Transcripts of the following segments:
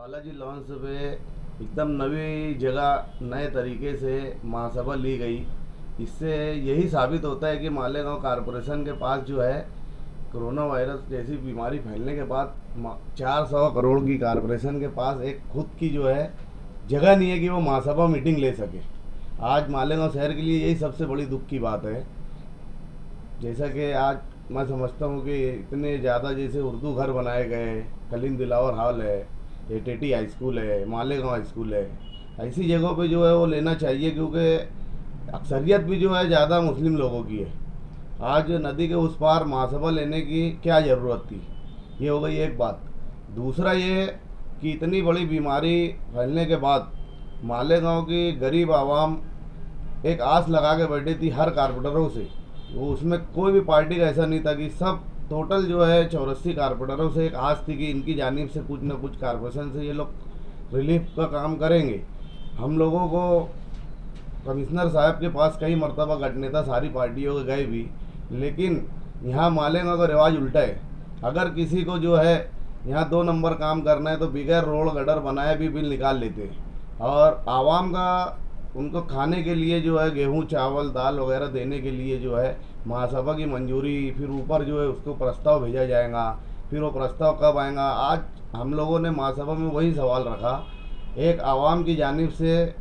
Balaji launch पे एकदम नई जगह नए तरीके से महासभा ली गई। इससे यही साबित होता है कि मालेगांव कारपोरेशन के पास जो है कोरोना वायरस जैसी बीमारी फैलने के बाद 400 करोड़ की कारपोरेशन के पास एक खुद की जो है जगह नहीं है कि वो महासभा मीटिंग ले सके। आज मालेगांव शहर के लिए यही सबसे बड़ी दुख की बात है। जैसा कि आज मैं समझता हूँ कि इतने ज़्यादा जैसे उर्दू घर बनाए गए, कलीम दिलावर हॉल है, एटीटी हाई स्कूल है, मालेगांव हाई स्कूल है, ऐसी जगहों पे जो है वो लेना चाहिए, क्योंकि अक्सरियत भी जो है ज़्यादा मुस्लिम लोगों की है। आज नदी के उस पार महासभा लेने की क्या ज़रूरत थी, ये हो गई एक बात। दूसरा ये कि इतनी बड़ी बीमारी फैलने के बाद मालेगांव की गरीब आवाम एक आस लगा के बैठी थी हर कारपोरेटरों से। वो उसमें कोई भी पार्टी का ऐसा नहीं था कि सब टोटल जो है 84 कारपोरेटरों से एक आस थी कि इनकी जानिब से कुछ ना कुछ कारपोरेशन से ये लोग रिलीफ का काम करेंगे। हम लोगों को कमिश्नर साहब के पास कई मरतबा गठनेता था, सारी पार्टियों के गए भी, लेकिन यहाँ मालेगांव का रिवाज उल्टा है। अगर किसी को जो है यहाँ 2 नंबर काम करना है तो बगैर रोड गटर बनाए भी बिल निकाल लेते हैं। और आवाम का उनको खाने के लिए जो है गेहूं चावल दाल वगैरह देने के लिए जो है महासभा की मंजूरी, फिर ऊपर जो है उसको प्रस्ताव भेजा जाएगा, फिर वो प्रस्ताव कब आएगा। आज हम लोगों ने महासभा में वही सवाल रखा, एक आवाम की जानिब से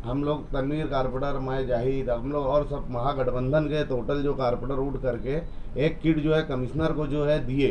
हम लोग तनवीर कारपोरेटर, मैं जाहिद, हम लोग और सब महागठबंधन के टोटल जो कारपोरेटर उठ करके एक किट जो है कमिश्नर को जो है दिए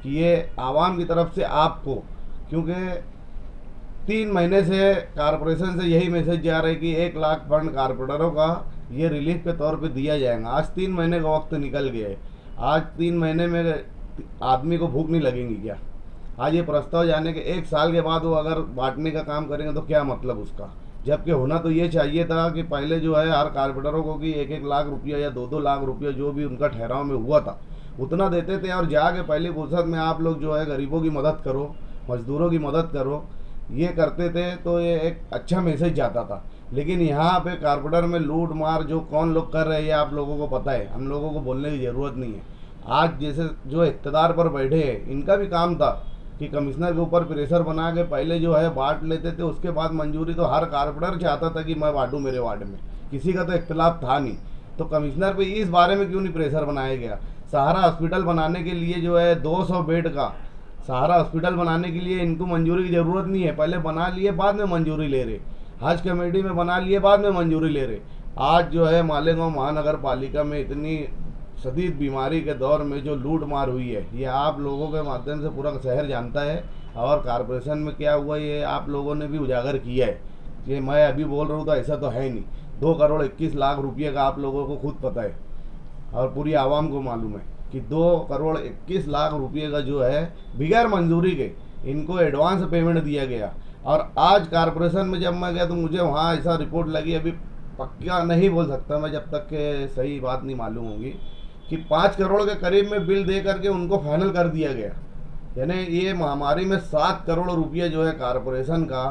कि ये आवाम की तरफ से आपको, क्योंकि 3 महीने से कारपोरेशन से यही मैसेज जा रहा है कि 1 लाख फंड कारपोरेटरों का ये रिलीफ के तौर पे दिया जाएगा। आज 3 महीने का वक्त निकल गया है। आज 3 महीने में आदमी को भूख नहीं लगेगी क्या? आज ये प्रस्ताव जाने के 1 साल के बाद वो अगर बांटने का काम करेंगे तो क्या मतलब उसका? जबकि होना तो ये चाहिए था कि पहले जो है हर कारपोरेटरों को कि 1-1 लाख रुपया या 2-2 लाख रुपया जो भी उनका ठहराव में हुआ था उतना देते थे, और जाके पहली फुर्सत में आप लोग जो है गरीबों की मदद करो, मजदूरों की मदद करो, ये करते थे तो ये एक अच्छा मैसेज जाता था। लेकिन यहाँ पे कारपोरेटर में लूट मार जो कौन लोग कर रहे हैं आप लोगों को पता है, हम लोगों को बोलने की ज़रूरत नहीं है। आज जैसे जो इक़्तिदार पर बैठे हैं इनका भी काम था कि कमिश्नर के ऊपर प्रेशर बना के पहले जो है बांट लेते थे, उसके बाद मंजूरी तो हर कारपोरेटर चाहता था कि मैं बांटूँ मेरे वार्ड में, किसी का तो इख्तलाफ था नहीं। तो कमिश्नर पे इस बारे में क्यों नहीं प्रेशर बनाया गया? सहारा हॉस्पिटल बनाने के लिए जो है 200 बेड का सहारा हॉस्पिटल बनाने के लिए इनको मंजूरी की ज़रूरत नहीं है, पहले बना लिए बाद में मंजूरी ले रहे। हज कमेटी में बना लिए बाद में मंजूरी ले रहे। आज जो है मालेगांव महानगर पालिका में इतनी शदीद बीमारी के दौर में जो लूट मार हुई है ये आप लोगों के माध्यम से पूरा शहर जानता है, और कारपोरेशन में क्या हुआ ये आप लोगों ने भी उजागर किया है। ये मैं अभी बोल रहा हूँ तो ऐसा तो है नहीं। 2 करोड़ 21 लाख रुपये का आप लोगों को खुद पता है और पूरी आवाम को मालूम है कि 2 करोड़ 21 लाख रुपये का जो है बगैर मंजूरी के इनको एडवांस पेमेंट दिया गया। और आज कारपोरेशन में जब मैं गया तो मुझे वहाँ ऐसा रिपोर्ट लगी, अभी पक्का नहीं बोल सकता मैं जब तक के सही बात नहीं मालूम होगी, कि 5 करोड़ के करीब में बिल दे करके उनको फाइनल कर दिया गया। यानी ये महामारी में 7 करोड़ रुपये जो है कारपोरेशन का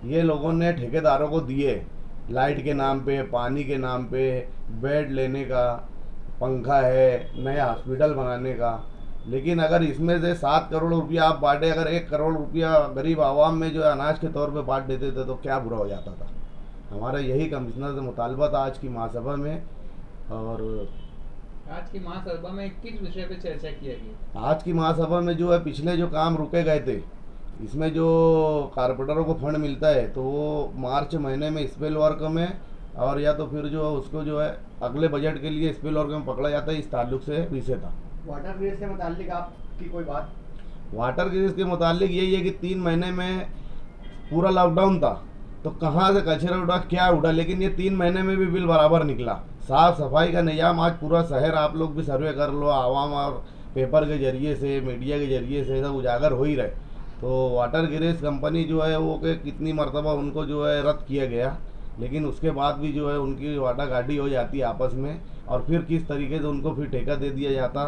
ये लोगों ने ठेकेदारों को दिए, लाइट के नाम पे, पानी के नाम पे, बेड लेने का, पंखा है, नया हॉस्पिटल बनाने का। लेकिन अगर इसमें से 7 करोड़ रुपया आप बांटे, अगर 1 करोड़ रुपया गरीब आवाम में जो है अनाज के तौर पे बांट देते थे तो क्या बुरा हो जाता था? हमारा यही कमिश्नर से मुतालबा था आज की महासभा में। और आज की महासभा में किस विषय पे चर्चा किया गया? आज की महासभा में जो है पिछले जो काम रुके गए थे, इसमें जो कारपोरेटरों को फंड मिलता है तो वो मार्च महीने में स्पेल वर्क में, और या तो फिर जो उसको जो है अगले बजट के लिए स्पेल वर्क में पकड़ा जाता है, इस ताल्लुक से विषय था। वाटर ग्रिड से मुताल्लिक आपकी कोई बात? वाटर ग्रिड के मुतालिक यही है कि 3 महीने में पूरा लॉकडाउन था तो कहाँ से कचरा उठा क्या उठा, लेकिन ये 3 महीने में भी बिल बराबर निकला। साफ सफाई का निजाम आज पूरा शहर, आप लोग भी सर्वे कर लो, आवाम और पेपर के जरिए से, मीडिया के जरिए से सब उजागर हो ही रहे। तो वाटर ग्रिड कंपनी जो है वो के कितनी मरतबा उनको जो है रद्द किया गया, लेकिन उसके बाद भी जो है उनकी वाटाघाटी हो जाती है आपस में, और फिर किस तरीके से उनको फिर ठेका दे दिया जाता,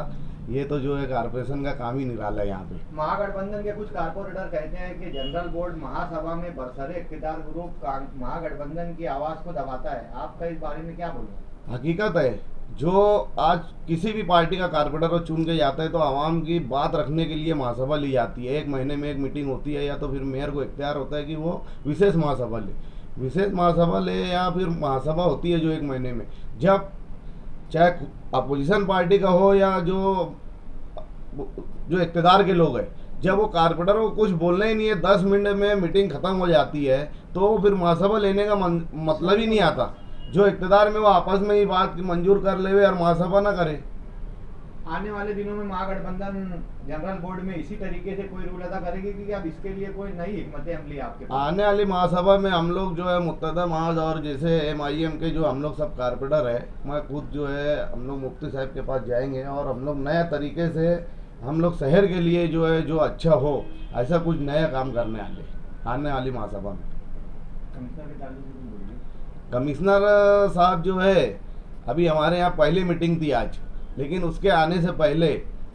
ये तो जो है कारपोरेशन का काम ही निराला है यहाँ पे। महागठबंधन के कुछ कारपोरेटर कहते हैं कि जनरल बोर्ड महासभा में बरसरे इख्तियार ग्रुप महागठबंधन की आवाज को दबाता है। आपका इस बारे में क्या बोलना? हकीकत है, जो आज किसी भी पार्टी का कारपोरेटर चुन के जाता है तो आवाम की बात रखने के लिए महासभा ली जाती है। 1 महीने में एक मीटिंग होती है, या तो फिर मेयर को इख्तियार होता है कि वो विशेष महासभा ले, या फिर महासभा होती है जो 1 महीने में, जब चाहे अपोजिशन पार्टी का हो या जो इक़्तिदार के लोग हैं, जब वो कारपोरेटर को कुछ बोलना ही नहीं है, 10 मिनट में मीटिंग खत्म हो जाती है, तो फिर महासभा लेने का मतलब ही नहीं आता। जो इक़्तिदार में वो आपस में ही बात मंजूर कर ले और महासभा ना करे। आने वाले दिनों में महागठबंधन जनरल बोर्ड में इसी तरीके से कोई रूल अदा करेगी कि अब इसके लिए कोई नई हिकमत अमली आपके पास? आने वाली महासभा में हम लोग जो है मुत्तदा महाज और जैसे MIM के जो हम लोग सब कारपोरेटर है, मैं खुद जो है हम लोग मुफ्ती साहब के पास जाएंगे और हम लोग नए तरीके से हम लोग शहर के लिए जो है जो अच्छा हो ऐसा कुछ नया काम करने आने वाली महासभा में। कमिश्नर के ताल्लुक से कुछ बोलिए। कमिश्नर साहब जो है, अभी हमारे यहाँ पहली मीटिंग थी आज, लेकिन उसके आने से पहले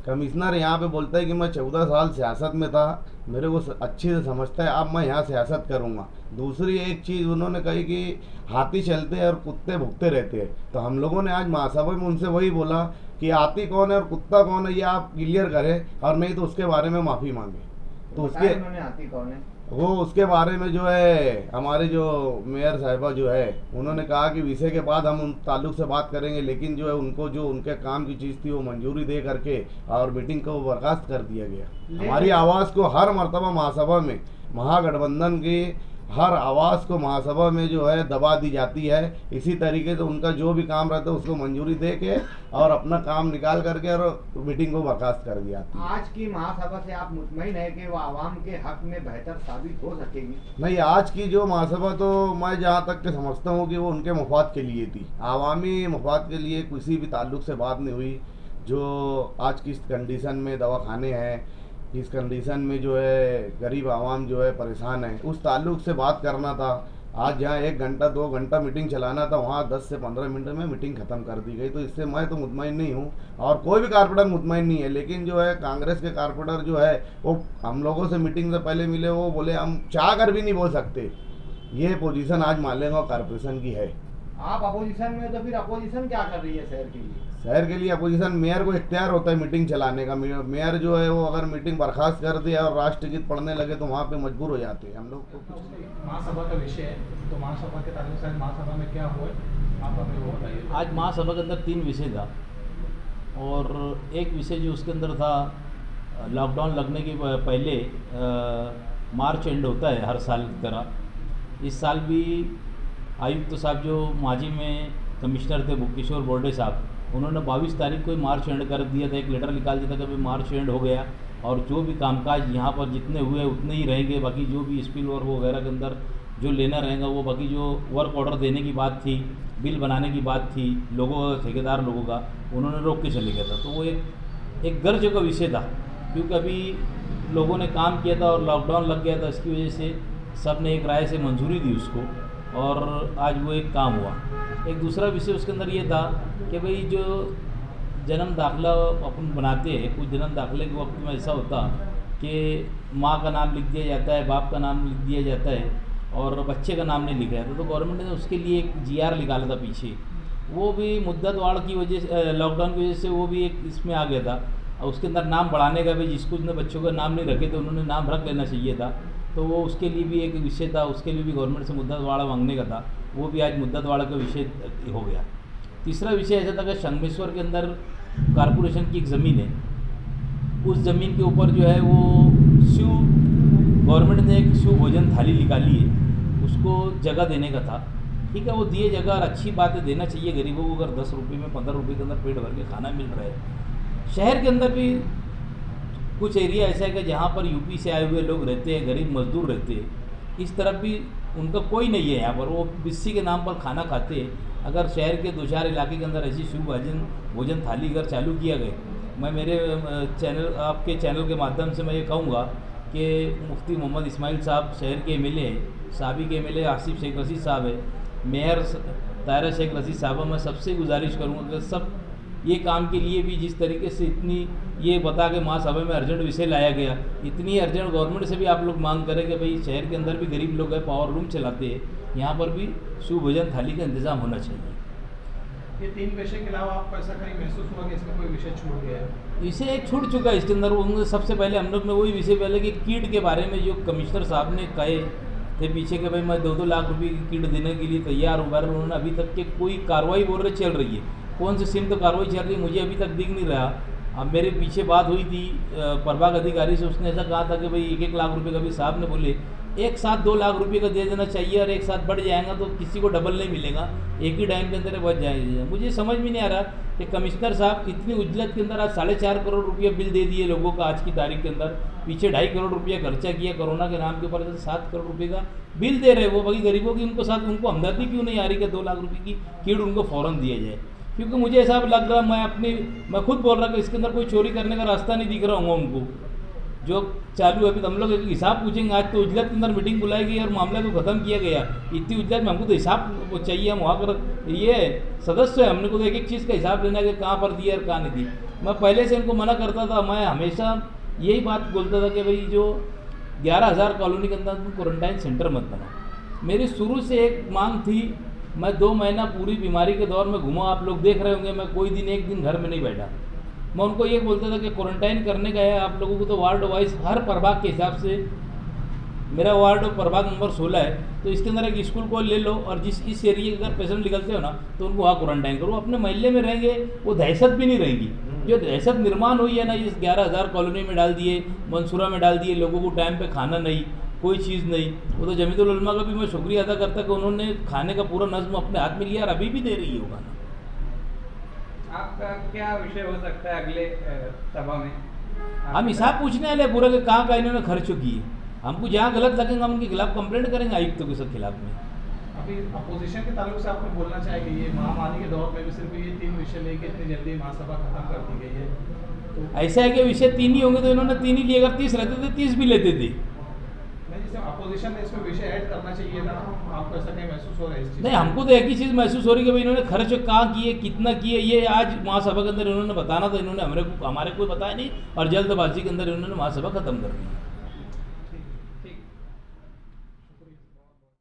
कमिश्नर यहाँ पे बोलता है कि मैं 14 साल सियासत में था, मेरे को अच्छे से समझता है, अब मैं यहाँ सियासत करूँगा। दूसरी एक चीज़ उन्होंने कही कि हाथी चलते हैं और कुत्ते भुगते रहते हैं, तो हम लोगों ने आज महासभा में उनसे वही बोला कि हाथी कौन है और कुत्ता कौन है ये आप क्लियर करें, और नहीं तो उसके बारे में माफ़ी मांगे। तो उसके उन्होंने हाथी कौन है वो उसके बारे में जो है हमारे जो मेयर साहिबा जो है उन्होंने कहा कि विषय के बाद हम उन ताल्लुक से बात करेंगे, लेकिन जो है उनको जो उनके काम की चीज़ थी वो मंजूरी दे करके और मीटिंग को बर्खास्त कर दिया गया। हमारी आवाज़ को हर मर्तबा महासभा में, महागठबंधन की हर आवाज़ को महासभा में जो है दबा दी जाती है। इसी तरीके से उनका जो भी काम रहता है उसको मंजूरी दे के और अपना काम निकाल करके और मीटिंग को बर्खास्त कर दिया। आज की महासभा से आप मुतमईन है कि वो आवाम के हक में बेहतर साबित हो सकेगी? नहीं, आज की जो महासभा तो मैं जहाँ तक के समझता हूँ कि वो उनके मफाद के लिए थी, आवामी मफाद के लिए किसी भी ताल्लुक से बात नहीं हुई। जो आज की कंडीशन में दवाखाने हैं, इस कंडीशन में जो है गरीब आवाम जो है परेशान है, उस ताल्लुक से बात करना था। आज जहाँ 1 घंटा 2 घंटा मीटिंग चलाना था, वहाँ 10 से 15 मिनट में मीटिंग ख़त्म कर दी गई। तो इससे मैं तो मुतमईन नहीं हूँ और कोई भी कारपोरेटर मुतमईन नहीं है। लेकिन जो है कांग्रेस के कारपोरेटर जो है वो हम लोगों से मीटिंग से पहले मिले, वो बोले हम चाह कर भी नहीं बोल सकते। ये पोजीशन आज मालेगांव कारपोरेशन की है। आप अपोजिशन में, तो फिर अपोजिशन क्या कर रही है शहर के लिए? शहर के लिए अपोजिशन, मेयर को इख्तियार होता है मीटिंग चलाने का। मेयर जो है वो अगर मीटिंग बर्खास्त कर दिया और राष्ट्रगीत पढ़ने लगे तो वहाँ पे मजबूर हो जाते हैं। हम लोग को महासभा का विषय है, तो महासभा के ताल्लुक से महासभा में क्या हुआ आप हमें वो बताइए। आज महासभा के अंदर 3 विषय था और एक विषय जो उसके अंदर था, लॉकडाउन लगने के पहले मार्च एंड होता है हर साल की तरह। इस साल भी आयुक्त साहब जो माजी में कमिश्नर थे भूकिशोर बोर्डे साहब, उन्होंने 22 तारीख को ही मार्च एंड कर दिया था, एक लेटर निकाल दिया था कि भाई मार्च एंड हो गया और जो भी कामकाज यहाँ पर जितने हुए उतने ही रहेंगे, बाकी जो भी स्पिल वर्क वगैरह के अंदर जो लेना रहेगा वो, बाकी जो वर्क ऑर्डर देने की बात थी, बिल बनाने की बात थी लोगों का, ठेकेदार लोगों का, उन्होंने रोक के चले गया था। तो वो एक गर्ज का विषय था, क्योंकि अभी लोगों ने काम किया था और लॉकडाउन लग गया था, इसकी वजह से सब ने एक राय से मंजूरी दी उसको और आज वो एक काम हुआ। एक दूसरा विषय उसके अंदर ये था कि भाई जो जन्म दाखिला अपन बनाते हैं, कुछ जन्म दाखिले के वक्त में ऐसा होता कि माँ का नाम लिख दिया जाता है, बाप का नाम लिख दिया जाता है और बच्चे का नाम नहीं लिखा जाता। तो गवर्नमेंट ने उसके लिए एक GR निकाला था पीछे, वो भी मुद्दत वाड़ की वजह से, लॉकडाउन की वजह से वो भी एक इसमें आ गया था। और उसके अंदर नाम बढ़ाने का भी, जिसको उसने बच्चों का नाम नहीं रखे थे उन्होंने नाम रख लेना चाहिए था, तो वो उसके लिए भी एक विषय था, उसके लिए भी गवर्नमेंट से मुद्दत वाड़ा मांगने का था, वो भी आज मुद्दत वाड़ा का विषय हो गया। तीसरा विषय ऐसा था कि संगमेश्वर के अंदर कारपोरेशन की एक ज़मीन है, उस ज़मीन के ऊपर जो है वो शिव, गवर्नमेंट ने एक शिव भोजन थाली निकाली है, उसको जगह देने का था। ठीक है, वो दिए जगह और अच्छी बात है, देना चाहिए गरीबों को। अगर 10 रुपये में 15 रुपये के अंदर पेट भर के खाना मिल रहा है। शहर के अंदर भी कुछ एरिया ऐसा है कि जहाँ पर यूपी से आए हुए लोग रहते हैं, गरीब मजदूर रहते हैं, इस तरफ भी उनका कोई नहीं है यहाँ पर, वो बिस्सी के नाम पर खाना खाते हैं। अगर शहर के 2-4 इलाके के अंदर ऐसी शिव भोजन थाली अगर चालू किया गया, मैं मेरे चैनल, आपके चैनल के माध्यम से मैं ये कहूँगा कि मुफ्ती मोहम्मद इस्माइल साहब शहर के MLA हैं, साबी के MLA आसिफ शेख रशीद साहब है, मेयर तायरा शेख रशीद साहब, मैं सबसे गुजारिश करूँगा कि सब ये काम के लिए भी जिस तरीके से इतनी ये बता के महासभा में अर्जेंट विषय लाया गया, इतनी अर्जेंट गवर्नमेंट से भी आप लोग मांग करें कि भाई शहर के अंदर भी गरीब लोग हैं, पावर रूम चलाते हैं, यहाँ पर भी सुभोजन थाली का इंतज़ाम होना चाहिए। ये 3 विषय के अलावा आपको ऐसा कहीं महसूस हुआ कि इसमें कोई विषय छूट गया है? विषय एक छूट चुका है इसके अंदर। उन्होंने सबसे पहले हम लोग ने वही विषय पहले कि कीट के बारे में जो कमिश्नर साहब ने कहे थे पीछे के भाई मैं 2-2 लाख रुपए की कीट देने के लिए तैयार हूँ, बहरहाल उन्होंने अभी तक के कोई कार्रवाई बोल रहे चल रही है, कौन सी सिम तो कार्रवाई चल रही है मुझे अभी तक दिख नहीं रहा। अब मेरे पीछे बात हुई थी प्रभाग अधिकारी से, उसने ऐसा कहा था कि भाई 1-1 लाख रुपए का भी साहब ने बोले एक साथ 2 लाख रुपए का दे देना चाहिए, और एक साथ बढ़ जाएगा तो किसी को डबल नहीं मिलेगा, एक ही टाइम के अंदर बच जाएगा। मुझे समझ में नहीं आ रहा कि कमिश्नर साहब इतनी उजलत के अंदर आज 4.5 करोड़ रुपया बिल दे दिए लोगों का आज की तारीख के अंदर, पीछे 2.5 करोड़ रुपया खर्चा किया कोरोना के नाम के ऊपर, 7 करोड़ रुपये का बिल दे रहे वो बाकी गरीबों की, उनको साथ उनको हमदर्दी क्यों नहीं आ रही कि 2 लाख रुपये की कीट उनको फ़ौरन दिया जाए? क्योंकि मुझे ऐसा लग रहा मैं खुद बोल रहा कि इसके अंदर कोई चोरी करने का रास्ता नहीं दिख रहा होगा उनको जो चालू है। अभी तो हम लोग एक हिसाब पूछेंगे, आज तो उजलत के अंदर मीटिंग बुलाई गई और मामला को ख़त्म किया गया, इतनी उजलत में हमको तो हिसाब चाहिए। हम वहाँ पर ये सदस्य है, हमने को तो एक चीज़ का हिसाब लेना है कि कहाँ पर दिया और कहाँ नहीं दी। मैं पहले से इनको मना करता था, मैं हमेशा यही बात बोलता था कि भाई जो 11,000 कॉलोनी के अंदर क्वारंटाइन सेंटर मत बनाओ। मेरी शुरू से एक मांग थी, मैं 2 महीना पूरी बीमारी के दौर में घूमा, आप लोग देख रहे होंगे, मैं कोई दिन एक दिन घर में नहीं बैठा। मैं उनको ये बोलता था कि क्वारंटाइन करने का है आप लोगों को तो वार्ड वाइज हर प्रभाग के हिसाब से, मेरा वार्ड प्रभाग नंबर 16 है, तो इसके अंदर एक स्कूल को ले लो और इस एरिया के अगर पेशेंट निकलते हो ना तो उनको वहाँ क्वारंटाइन करो, अपने महल्ले में रहेंगे, वो दहशत भी नहीं रहेगी। जो दहशत निर्माण हुई है ना इस 11,000 कॉलोनी में डाल दिए, मंसूरा में डाल दिए, लोगों को टाइम पे खाना नहीं, कोई चीज़ नहीं। वो तो जमीयतुल उलमा का भी मैं शुक्रिया अदा करता कि उन्होंने खाने का पूरा नज़्म अपने हाथ में लिया और अभी भी दे रही है वो खाना। आपका क्या विषय हो सकता है अगले सभा में? हम हिसाब पूछने वाले पूरा कि कहाँ का इन्होंने खर्च की है, हमको जहाँ गलत लगेंगे हम उनके खिलाफ कंप्लेंट करेंगे आयुक्तों के सब खिलाफ में। अभी अपोजिशन के ताल्लुक से आपको बोलना चाहिए ये महामारी के दौर में भी सिर्फ ये 3 विषय लेके इतनी जल्दी महासभा खत्म कर दी गई है, तो ऐसा है कि विषय 3 ही होंगे तो इन्होंने 3 ही लिए, अगर 30 रहते थे 30 भी लेते थे। नहीं, जैसे अपोजिशन ने इसमें विषय ऐड करना चाहिए था, आपको ऐसा कहीं महसूस हो रहा है इस चीज़? नहीं, हमको तो एक ही चीज़ महसूस हो रही है कि भाई इन्होंने खर्च कहाँ किए, कितना किए, ये आज महासभा के अंदर इन्होंने बताना था, इन्होंने हमारे को बताया नहीं और जल्दबाजी के अंदर इन्होंने महासभा खत्म कर दी।